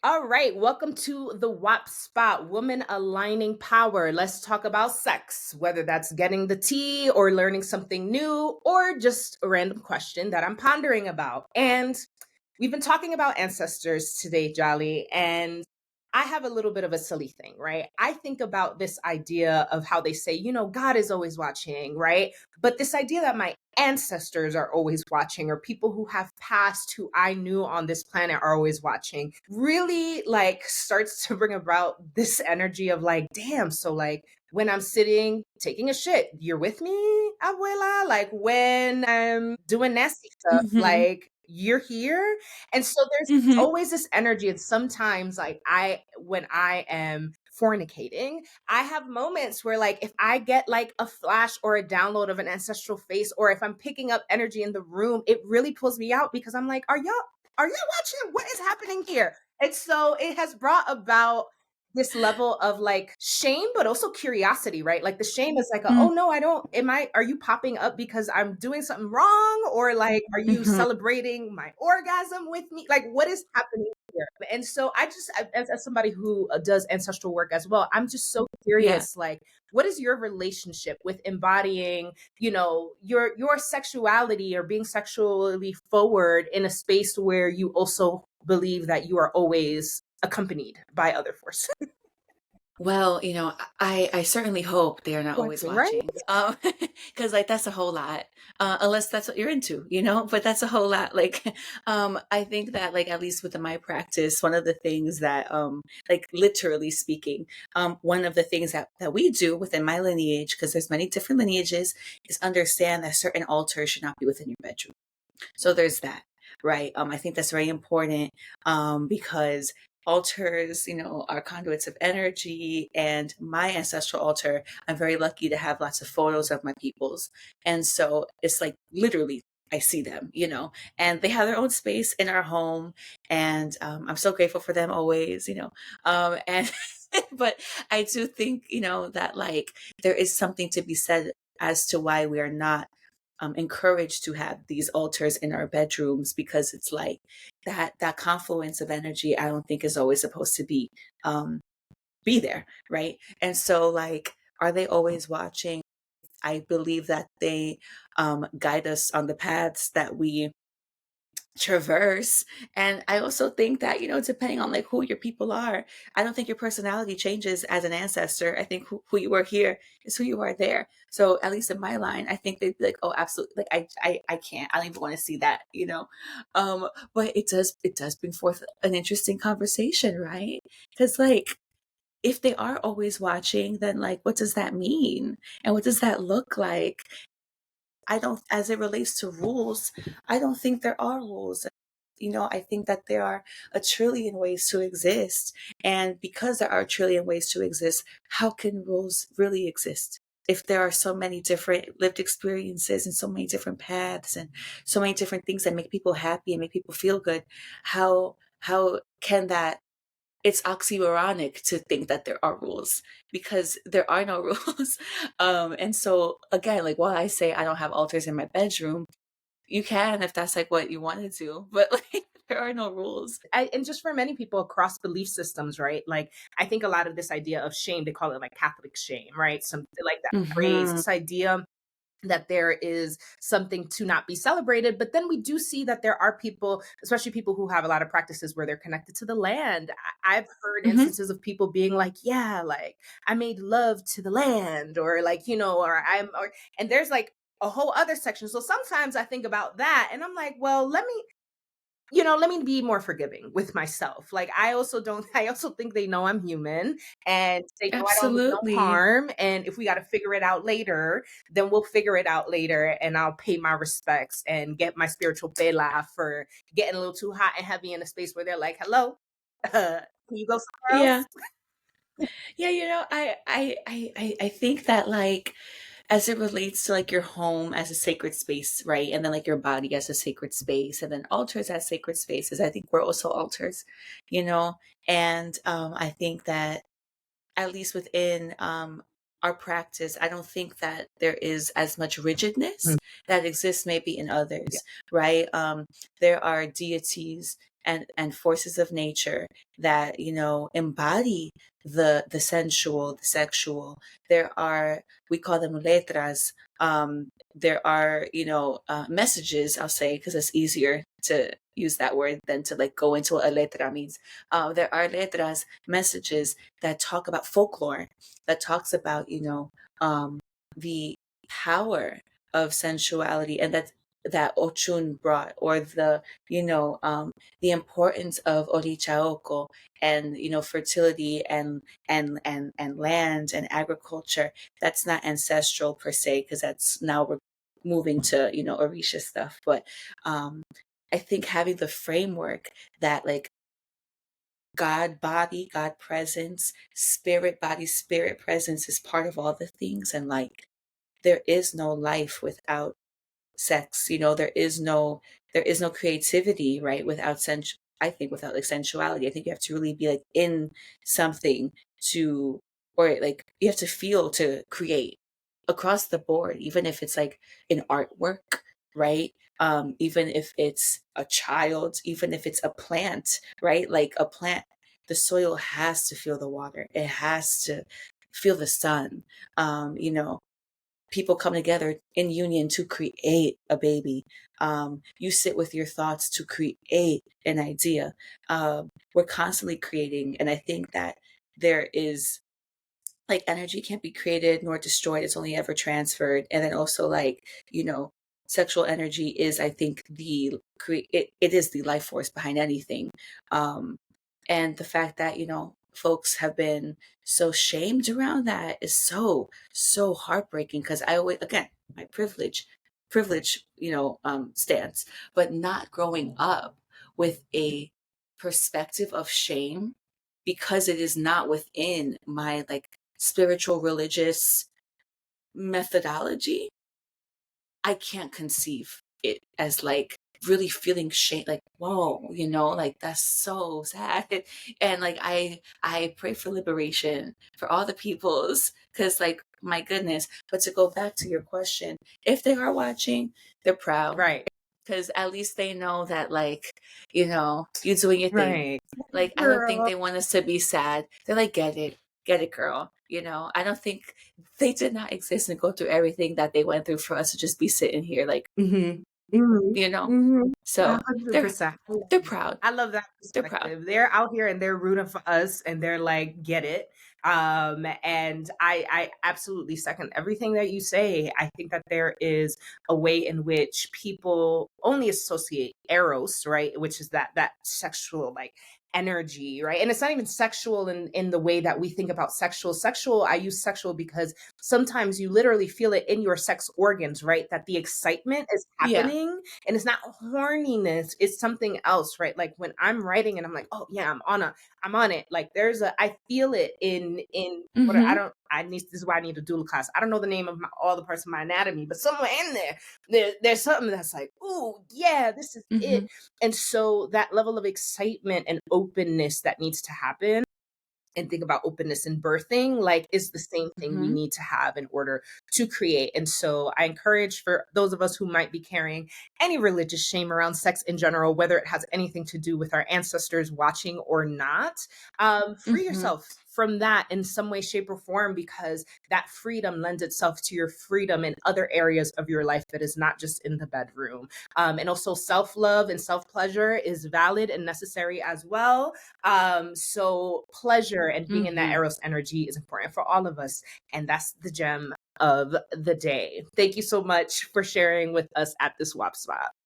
All right, welcome to the WAP Spot, Woman Aligning Power. Let's talk about sex, whether that's getting the tea or learning something new or just a random question that I'm pondering about. And we've been talking about ancestors today, Jolly, and I have a little bit of a silly thing, right? I think about this idea of how they say, God is always watching, right? But this idea that my ancestors are always watching, or people who have passed who I knew on this planet are always watching, really like starts to bring about this energy of like, damn, so like when I'm sitting taking a shit, you're with me, abuela? Like when I'm doing nasty stuff, Mhm. like you're here. And so there's Mhm. always this energy. And sometimes like when I am fornicating, I have moments where like if I get like a flash or a download of an ancestral face, or if I'm picking up energy in the room, it really pulls me out because I'm like, are y'all watching? What is happening here? And so it has brought about this level of like shame, but also curiosity, right? Like the shame is like, Mm, oh no, I don't, are you popping up because I'm doing something wrong? Or like, are you mhm. celebrating my orgasm with me? Like, what is happening here? And so as somebody who does ancestral work as well, I'm just so Yeah. curious, like, what is your relationship with embodying, your sexuality or being sexually forward in a space where you also believe that you are always accompanied by other forces? Well, I certainly hope they are not always Watching, right? watching, because like, that's a whole lot, unless that's what you're into, but that's a whole lot, like, I think that, like, at least within my practice, one of the things that, like, literally speaking, one of the things that we do within my lineage, because there's many different lineages, is understand that certain altars should not be within your bedroom. So there's that, right? I think that's very important, because altars, are conduits of energy. And my ancestral altar, I'm very lucky to have lots of photos of my peoples. And so it's like literally, I see them, and they have their own space in our home. And I'm so grateful for them always, and but I do think, that like there is something to be said as to why we are not encouraged to have these altars in our bedrooms, because it's like that confluence of energy I don't think is always supposed to be there, right? And so, like, are they always watching? I believe that they guide us on the paths that we traverse. And I also think that, depending on like who your people are, I don't think your personality changes as an ancestor. I think who you are here is who you are there. So at least in my line, I think they'd be like, oh, absolutely. Like, I can't, I don't even want to see that, but it does bring forth an interesting conversation, right? Because like, if they are always watching, then like, what does that mean? And what does that look like? I don't, as it relates to rules, I don't think there are rules. I think that there are a trillion ways to exist. And because there are a trillion ways to exist, how can rules really exist? If there are so many different lived experiences and so many different paths and so many different things that make people happy and make people feel good, how can that, it's oxymoronic to think that there are rules, because there are no rules. And so again, like, while I say I don't have altars in my bedroom, you can if that's like what you want to do, but like, there are no rules. And just for many people across belief systems, right? Like, I think a lot of this idea of shame, they call it like Catholic shame, right? Something like that phrase, Hmm. this idea that there is something to not be celebrated. But then we do see that there are people, especially people who have a lot of practices where they're connected to the land. I've heard Hmm. instances of people being like, yeah, like I made love to the land, or like, and there's like a whole other section. So sometimes I think about that and I'm like, well, let me be more forgiving with myself. Like I also think they know I'm human, and they know I don't mean no Absolutely. harm. And if we got to figure it out later, then we'll figure it out later. And I'll pay my respects and get my spiritual bela for getting a little too hot and heavy in a space where they're like, hello, can you go somewhere Yeah. else? Yeah, I think that, like, as it relates to like your home as a sacred space, right? And then like your body as a sacred space, and then altars as sacred spaces. I think we're also altars, you know? And I think that, at least within our practice, I don't think that there is as much rigidness Mhm. that exists maybe in Yeah. others, right? There are deities and forces of nature that, you know, embody the sensual, the sexual. There are, we call them letras. There are, you know, messages, I'll say, because it's easier to use that word than to like go into what a letra means. There are letras, messages that talk about folklore, that talks about, you know, the power of sensuality, and that Ochun brought, or the, you know, the importance of Orichaoko, and, you know, fertility and land and agriculture. That's not ancestral per se, because that's now we're moving to, you know, Orisha stuff. But um I think having the framework that like God body, God presence, spirit body, spirit presence is part of all the things. And like, there is no life without sex. You know, there is no creativity, right? Without I think without like sensuality. I think you have to really be like in something to, or like you have to feel to create across the board, even if it's like an artwork, right? Even if it's a child, even if it's a plant, right? Like a plant, the soil has to feel the water. It has to feel the sun. You know, people come together in union to create a baby. You sit with your thoughts to create an idea. We're constantly creating. And I think that there is like energy can't be created nor destroyed. It's only ever transferred. And then also like, you know, sexual energy is, I think, it is the life force behind anything. Um, and the fact that, you know, folks have been so shamed around that is so heartbreaking, because I always, again, my privilege, you know, stance, but not growing up with a perspective of shame, because it is not within my like spiritual religious methodology. I can't conceive it as like really feeling shame, like whoa, you know, like that's so sad. And like I pray for liberation for all the peoples, because like my goodness. But to go back to your question, if they are watching, they're proud, Right. because at least they know that like, you know, you doing your thing. Right. Like, I don't think Girl. they want us to be sad. They're like, get it, girl. You know, I don't think they did not exist and go through everything that they went through for us to just be sitting here, like, Mhm. Mhm. you know. Mhm. So they're 100%. I love they're that. proud. I love that They're proud. perspective. They're out here and they're rooting for us and they're like, get it. And I absolutely second everything that you say. I think that there is a way in which people only associate eros, right? Which is that sexual like energy, right? And it's not even sexual in the way that we think about sexual. Sexual, I use sexual because sometimes you literally feel it in your sex organs, right? That the excitement is Yeah. happening and it's not horniness, it's something else, right? Like when I'm writing and I'm like, oh yeah, I'm on it. Like I feel it in what I Mm-hmm. don't, I need, this is why I need a doula class. I don't know the name of all the parts of my anatomy, but somewhere in there's something that's like, ooh, yeah, this is it. Mm-hmm. And so that level of excitement and openness that needs to happen, and think about openness in birthing, like is the same thing we Mm-hmm. need to have in order to create. And so I encourage for those of us who might be carrying any religious shame around sex in general, whether it has anything to do with our ancestors watching or not, free Mm-hmm. yourself from that in some way, shape, or form, because that freedom lends itself to your freedom in other areas of your life that is not just in the bedroom. And also self love and self pleasure is valid and necessary as well. So pleasure and being in that Mm-hmm. Eros energy is important for all of us. And that's the gem of the day. Thank you so much for sharing with us at this WAP spot.